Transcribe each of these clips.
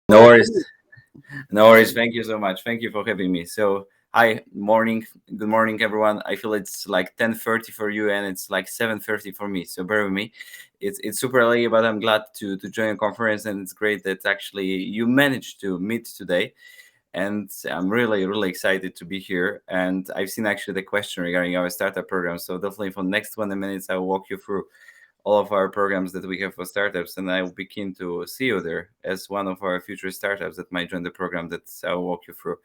No worries. No worries. Thank you so much. Thank you for having me. So, hi, morning. Good morning, everyone. I feel it's like 10:30 for you, and it's like 7:30 for me. So bear with me. It's super early, but I'm glad to join a conference, and it's great that actually you managed to meet today. And I'm really excited to be here. And I've seen actually the question regarding our startup program. So definitely for the next 20 minutes, I will walk you through all of our programs that we have for startups, and I will be keen to see you there as one of our future startups that might join the program that I'll walk you through.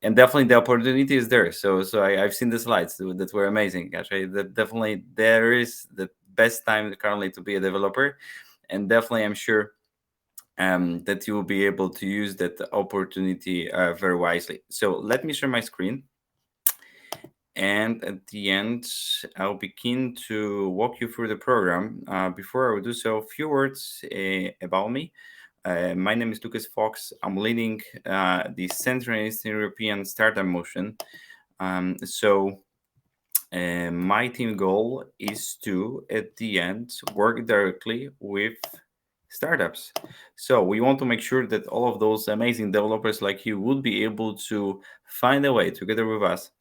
And definitely the opportunity is there. I've seen the slides that were amazing. Actually, that definitely there is the best time currently to be a developer, and definitely I'm sure that you will be able to use that opportunity very wisely. So let me share my screen. And at the end, I'll be keen to walk you through the program. Before I will do so, a few words about me. My name is Lukasz Foks. I'm leading the Central and Eastern European Startup Motion. My team goal is to, at the end, work directly with startups. So we want to make sure that all of those amazing developers like you would be able to find a way together with us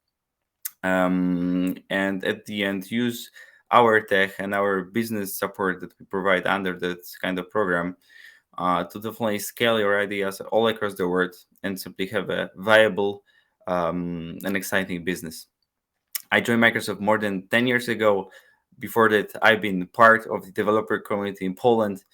and at the end use our tech and our business support that we provide under that kind of program to definitely scale your ideas all across the world and simply have a viable and exciting business. I joined Microsoft more than 10 years ago. Before that, I've been part of the developer community in Poland.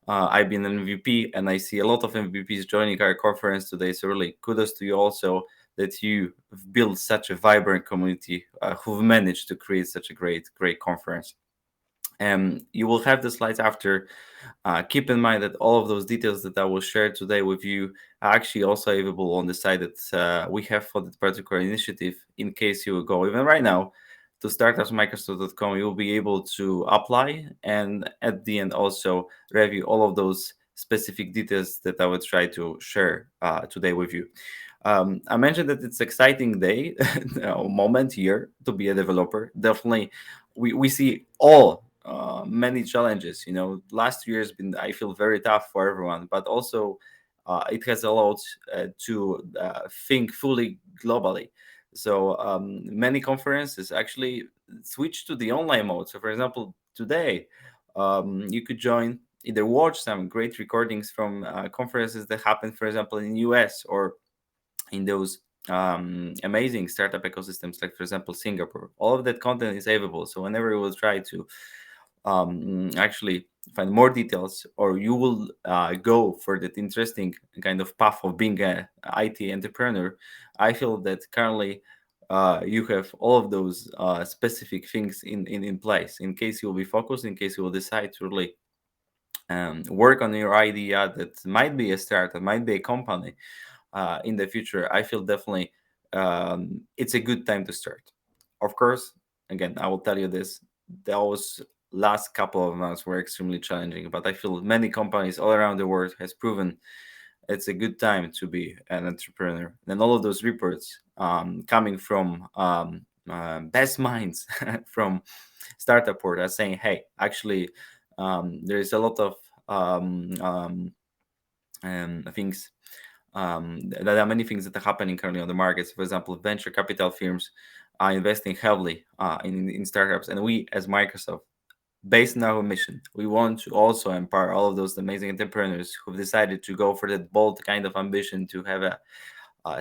I've been an MVP, and I see a lot of MVPs joining our conference today. So really, kudos to you also that you have built such a vibrant community who've managed to create such a great conference. You will have the slides after. Keep in mind that all of those details that I will share today with you are actually also available on the site that we have for that particular initiative. In case you will go even right now to startupsmicrosoft.com, you will be able to apply and at the end also review all of those specific details that I will try to share today with you. I mentioned that it's exciting day, moment here to be a developer. Definitely, we see all many challenges. Last year has been, I feel, very tough for everyone, but also it has allowed to think fully globally. So many conferences actually switch to the online mode. So for example, today you could join, either watch some great recordings from conferences that happen, for example, in US or in those amazing startup ecosystems, like for example Singapore. All of that content is available. So whenever you will try to actually find more details, or you will go for that interesting kind of path of being an IT entrepreneur, I feel that currently you have all of those specific things in place in case you will be focused, in case you will decide to really work on your idea that might be a startup, might be a company in the future. I feel definitely it's a good time to start. Of course, again, I will tell you this: those last couple of months were extremely challenging, but I feel many companies all around the world has proven it's a good time to be an entrepreneur. And all of those reports coming from best minds from startup world are saying, hey, actually, there is a lot of things. There are many things that are happening currently on the markets. For example, venture capital firms are investing heavily in startups, and we, as Microsoft, based on our mission, we want to also empower all of those amazing entrepreneurs who've decided to go for that bold kind of ambition to have a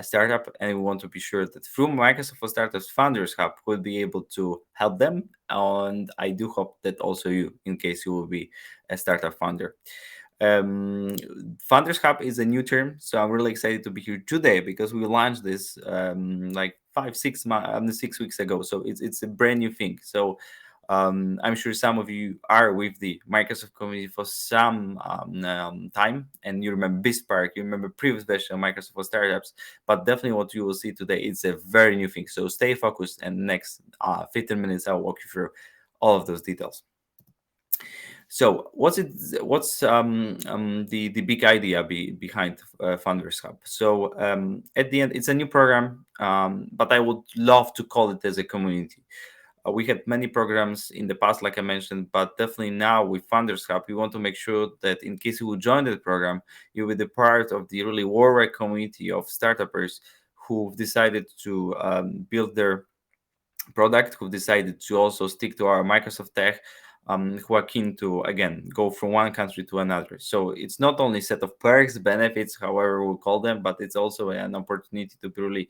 startup, and we want to be sure that through Microsoft for Startups Founders Hub, we'll be able to help them. And I do hope that also you, in case you will be a startup founder. Founders Hub is a new term, so I'm really excited to be here today because we launched this like 6 weeks ago. So it's a brand new thing. So I'm sure some of you are with the Microsoft community for some time, and you remember BizSpark, you remember previous version of Microsoft for Startups, but definitely what you will see today is a very new thing. So stay focused, and next 15 minutes I'll walk you through all of those details. So what's the big idea behind Founders Hub? So at the end, it's a new program, but I would love to call it as a community. We had many programs in the past, like I mentioned, but definitely now with Founders Hub, we want to make sure that in case you will join the program, you will be part of the really worldwide community of startuppers who've decided to build their product, who decided to also stick to our Microsoft tech, who are keen to, again, go from one country to another. So it's not only a set of perks, benefits, however we call them, but it's also an opportunity to be really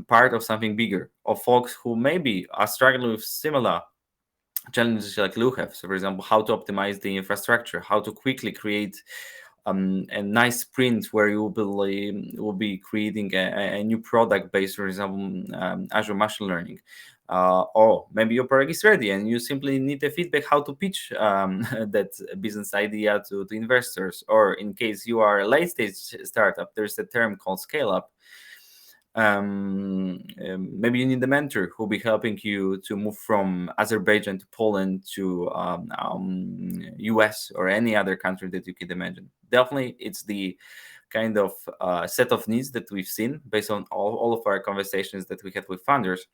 part of something bigger, of folks who maybe are struggling with similar challenges like Lou have. So, for example, how to optimize the infrastructure, how to quickly create a nice sprint where you will be creating a new product based, for example, Azure machine learning. Or maybe your product is ready and you simply need a feedback how to pitch that business idea to investors. Or in case you are a late stage startup, there's a term called scale up. Maybe you need a mentor who will be helping you to move from Azerbaijan to Poland to US or any other country that you could imagine. Definitely, it's the kind of set of needs that we've seen based on all of our conversations that we had with founders.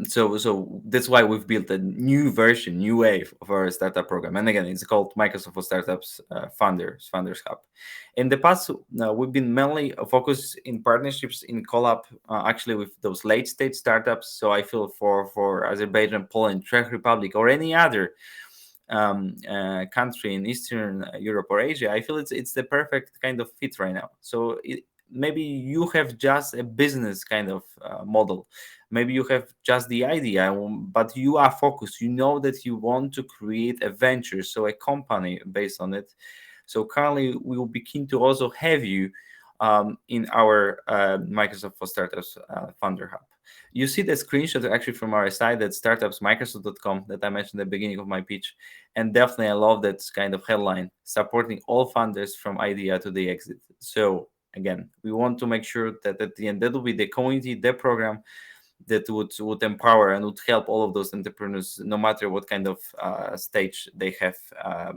So that's why we've built a new version, new wave of our startup program. And again, it's called Microsoft for Startups Founders Hub. In the past, we've been mainly focused in partnerships in collab, actually with those late stage startups. So I feel for Azerbaijan, Poland, Czech Republic, or any other country in Eastern Europe or Asia, I feel it's the perfect kind of fit right now. So maybe you have just a business kind of model. Maybe you have just the idea, but you are focused. You know that you want to create a venture, so a company based on it. So currently, we will be keen to also have you in our Microsoft for Startups Funder Hub. You see the screenshot actually from our site at startupsmicrosoft.com that I mentioned at the beginning of my pitch. And definitely, I love that kind of headline, supporting all funders from idea to the exit. So again, we want to make sure that at the end, that will be the community, the program that would empower and would help all of those entrepreneurs, no matter what kind of stage they have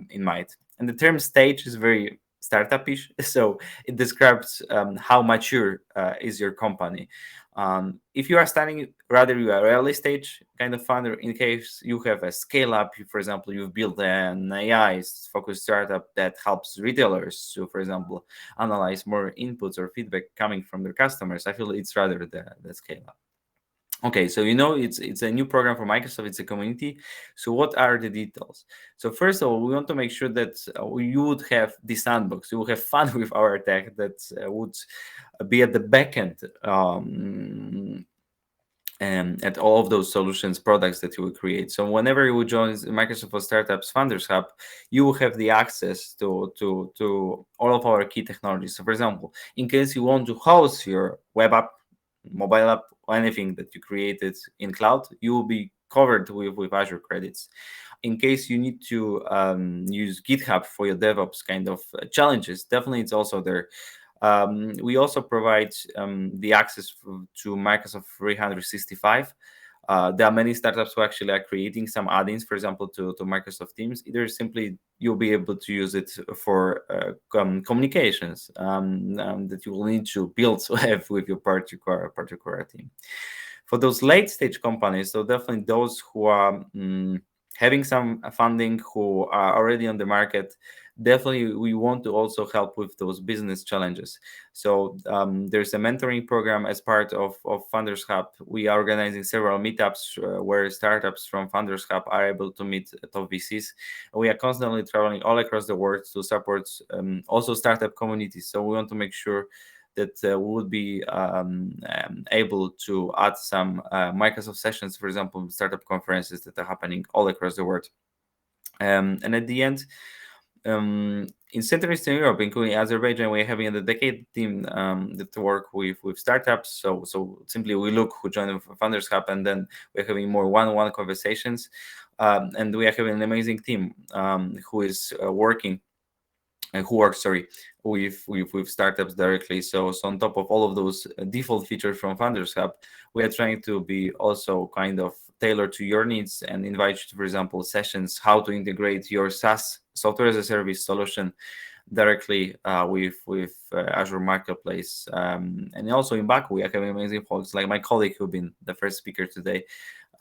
in mind. And the term stage is very startup-ish, so it describes how mature is your company. If you are starting, rather you are early stage kind of founder, in case you have a scale up, for example, you've built an AI focused startup that helps retailers to, for example, analyze more inputs or feedback coming from their customers, I feel it's rather the scale up. Okay, so it's a new program for Microsoft. It's a community. So what are the details? So first of all, we want to make sure that you would have the sandbox. You will have fun with our tech that would be at the back end at all of those solutions, products that you will create. So whenever you will join Microsoft for Startups Founders Hub, you will have the access to all of our key technologies. So for example, in case you want to host your web app, mobile app, or anything that you created in cloud, you will be covered with Azure credits. In case you need to use GitHub for your DevOps kind of challenges, definitely it's also there. We also provide the access to Microsoft 365. There are many startups who actually are creating some add-ins, for example, to Microsoft Teams. Either simply you'll be able to use it for communications that you will need to build with your particular team. For those late-stage companies, so definitely those who are having some funding, who are already on the market, definitely we want to also help with those business challenges. So there's a mentoring program as part of Funders Hub. We are organizing several meetups where startups from Funders Hub are able to meet top VCs. We are constantly traveling all across the world to support also startup communities. So we want to make sure that we would be able to add some Microsoft sessions, for example, startup conferences that are happening all across the world. And at the end, in Central Eastern Europe, including Azerbaijan, we're having a dedicated team that work with startups. So simply we look who joined the Founders Hub, and then we're having more one-on-one conversations. And we are having an amazing team who is working with startups directly. So on top of all of those default features from Founders Hub, we are trying to be also kind of tailored to your needs and invite you to, for example, sessions, how to integrate your SaaS, software as a service solution, directly with Azure Marketplace. And also in Baku, we are having amazing folks like my colleague who've been the first speaker today,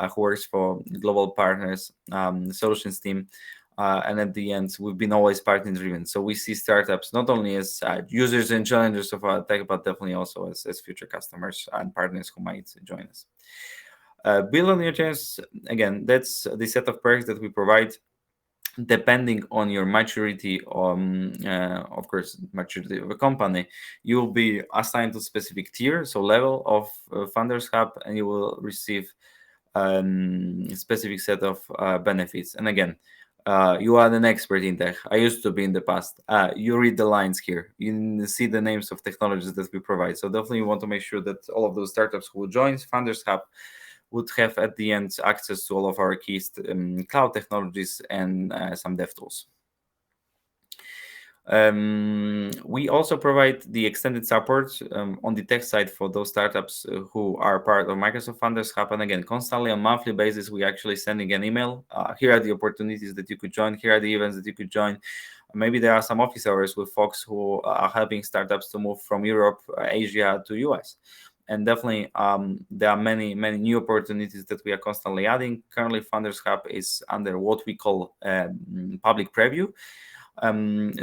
who works for global partners solutions team. And at the end, we've been always partner driven. So we see startups not only as users and challengers of our tech, but definitely also as future customers and partners who might join us. Build on your chance, again, that's the set of perks that we provide. Depending on your maturity, of course, maturity of a company, you will be assigned to specific tier, so level of Founders Hub, and you will receive a specific set of benefits. And again, you are an expert in tech. I used to be in the past. You read the lines here. You see the names of technologies that we provide. So definitely you want to make sure that all of those startups who join Founders Hub would have at the end access to all of our key cloud technologies and some dev tools. We also provide the extended support on the tech side for those startups who are part of Microsoft Founders Hub. And again, constantly on a monthly basis, we actually sending an email. Here are the opportunities that you could join. Here are the events that you could join. Maybe there are some office hours with folks who are helping startups to move from Europe, Asia to US. And definitely, there are many new opportunities that we are constantly adding. Currently, Founders Hub is under what we call public preview.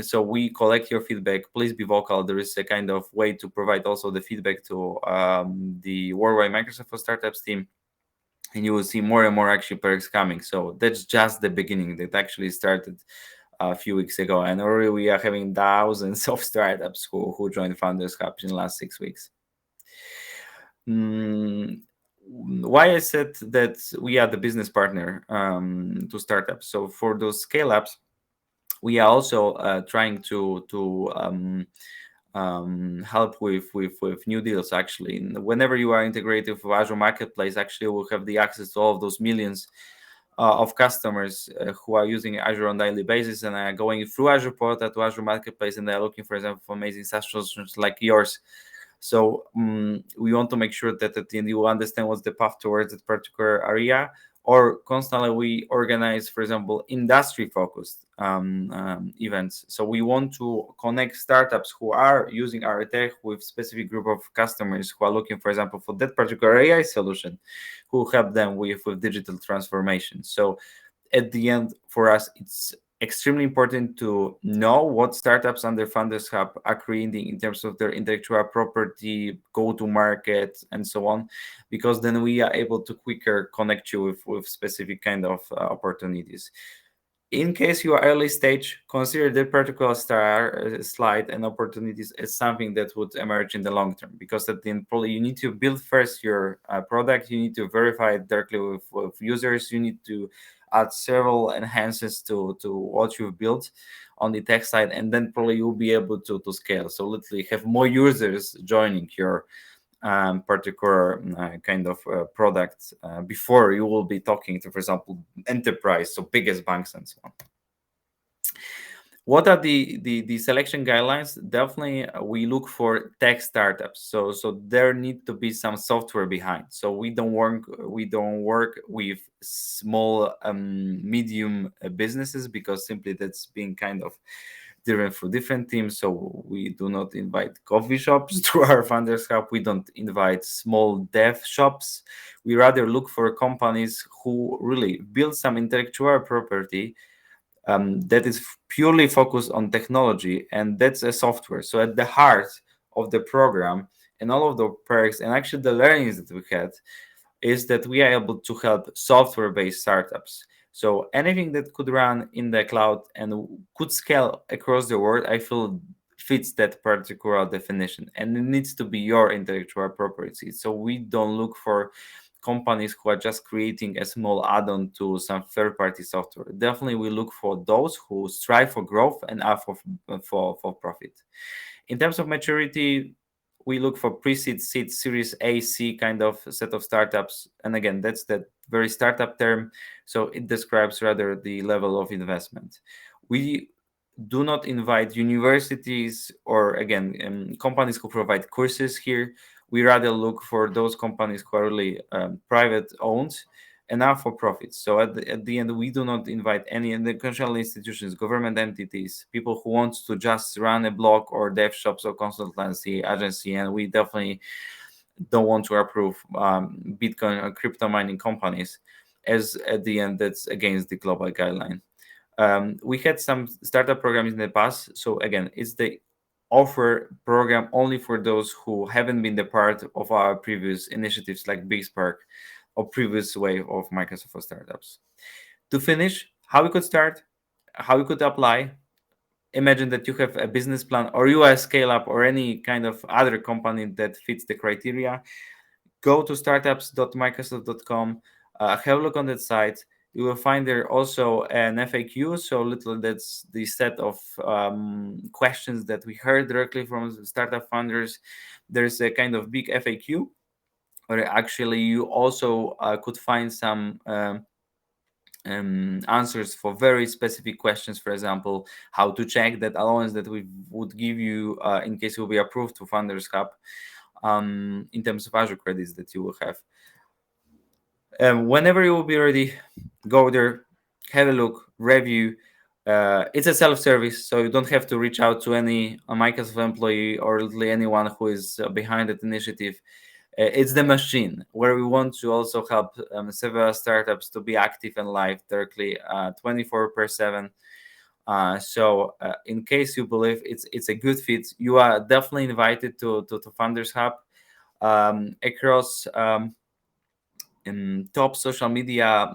So we collect your feedback. Please be vocal. There is a kind of way to provide also the feedback to the worldwide Microsoft for Startups team. And you will see more and more actually perks coming. So that's just the beginning. That actually started a few weeks ago. And already we are having thousands of startups who joined Founders Hub in the last 6 weeks. Why I said that we are the business partner to startups. So for those scale-ups, we are also trying to help with new deals. Actually, whenever you are integrated with Azure Marketplace, actually we'll have the access to all of those millions of customers who are using Azure on a daily basis and are going through Azure Portal to Azure Marketplace, and they're looking, for example, for amazing SaaS solutions like yours. So we want to make sure that at the end you will understand what's the path towards that particular area. Or constantly we organize, for example, industry-focused events. So we want to connect startups who are using our tech with specific group of customers who are looking, for example, for that particular AI solution, who help them with digital transformation. So at the end, for us, it's extremely important to know what startups under Founders Hub are creating in terms of their intellectual property, go-to-market, and so on, because then we are able to quicker connect you with specific kind of opportunities. In case you are early stage, consider that particular slide and opportunities as something that would emerge in the long term, because at the end, probably you need to build first your product, you need to verify it directly with users, you need to add several enhancements to what you've built on the tech side, and then probably you'll be able to scale. So literally have more users joining your particular kind of product before you will be talking to, for example, enterprise, so biggest banks and so on. What are the selection guidelines? Definitely, we look for tech startups. So there need to be some software behind. So we don't work with small, medium businesses, because simply that's being kind of driven through different teams. So we do not invite coffee shops to our Founders Hub. We don't invite small dev shops. We rather look for companies who really build some intellectual property that is purely focused on technology, and that's a software. So at the heart of the program and all of the perks and actually the learnings that we had is that we are able to help software-based startups. So anything that could run in the cloud and could scale across the world, I feel fits that particular definition, and it needs to be your intellectual property. So we don't look for companies who are just creating a small add-on to some third-party software. Definitely, we look for those who strive for growth and are for profit. In terms of maturity, we look for pre-seed, seed, Series A, C kind of set of startups. And again, that's that very startup term. So it describes rather the level of investment. We do not invite universities or, again, companies who provide courses here. We rather look for those companies who are really private owned and are for profit. So at the end, we do not invite any educational institutions, government entities, people who want to just run a blog or dev shops or consultancy agency. And we definitely don't want to approve Bitcoin or crypto mining companies, as at the end that's against the global guideline. We had some startup programs in the past. So again, it's the offer program only for those who haven't been the part of our previous initiatives like Big Spark or previous wave of Microsoft for startups. To finish, how we could start, how we could apply. Imagine that you have a business plan, or you are a scale up, or any kind of other company that fits the criteria. Go to startups.microsoft.com, have a look on that site. You will find there also an FAQ. So that's the set of questions that we heard directly from startup founders. There's a kind of big FAQ, where actually you also could find some answers for very specific questions. For example, how to check that allowance that we would give you in case you will be approved to Founders Hub, in terms of Azure credits that you will have. Whenever you will be ready, go there, have a look, review. It's a self-service, so you don't have to reach out to any Microsoft employee or literally anyone who is behind that initiative. It's the machine where we want to also help several startups to be active and live directly 24/7. So in case you believe it's a good fit, you are definitely invited to Founders Hub. Across in top social media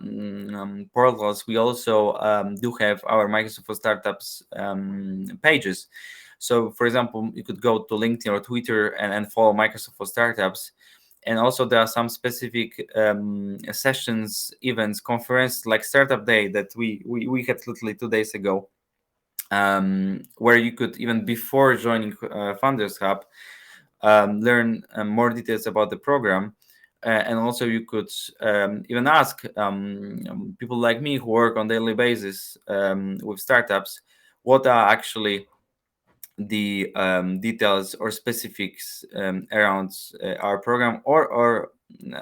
portals, we also do have our Microsoft for Startups pages. So, for example, you could go to LinkedIn or Twitter and follow Microsoft for Startups. And also there are some specific sessions, events, conference like Startup Day that we had literally 2 days ago, where you could, even before joining Founders Hub, learn more details about the program. And also you could even ask people like me who work on daily basis with startups, what are actually the details or specifics around our program or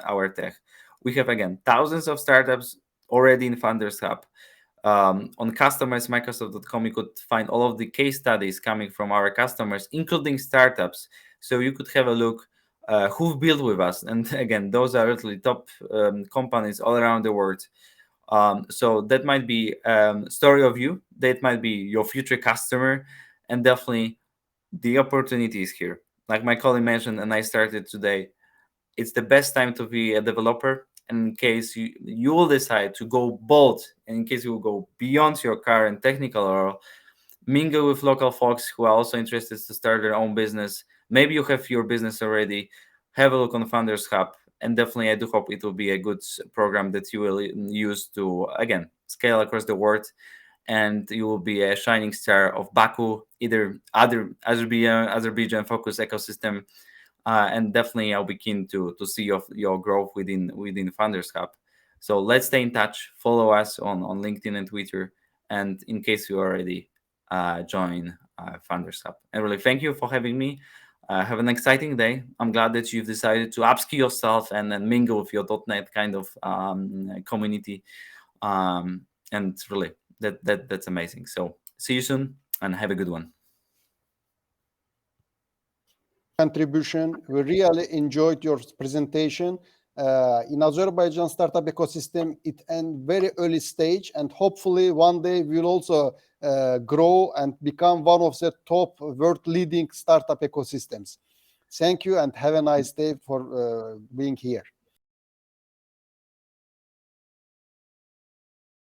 our tech. We have, again, thousands of startups already in Founders Hub. On customersmicrosoft.com, you could find all of the case studies coming from our customers, including startups. So you could have a look who've built with us. And again, those are literally top companies all around the world. So that might be story of you. That might be your future customer. And definitely the opportunity is here. Like my colleague mentioned, and I started today, it's the best time to be a developer. And in case you will decide to go bold, and in case you will go beyond your current technical role, mingle with local folks who are also interested to start their own business. Maybe you have your business already. Have a look on Founders Hub. And definitely, I do hope it will be a good program that you will use to, again, scale across the world. And you will be a shining star of Baku, either other Azerbaijan focused ecosystem. And definitely, I'll be keen to see your growth within Founders Hub. So let's stay in touch. Follow us on LinkedIn and Twitter. And in case you already join Founders Hub. And really, thank you for having me. Have an exciting day. I'm glad that you've decided to upskill yourself and then mingle with your .NET kind of community. And really, that's amazing. So see you soon and have a good one. Contribution. We really enjoyed your presentation. In Azerbaijan startup ecosystem, it's in very early stage, and hopefully one day we'll also grow and become one of the top world leading startup ecosystems. Thank you and have a nice day for being here.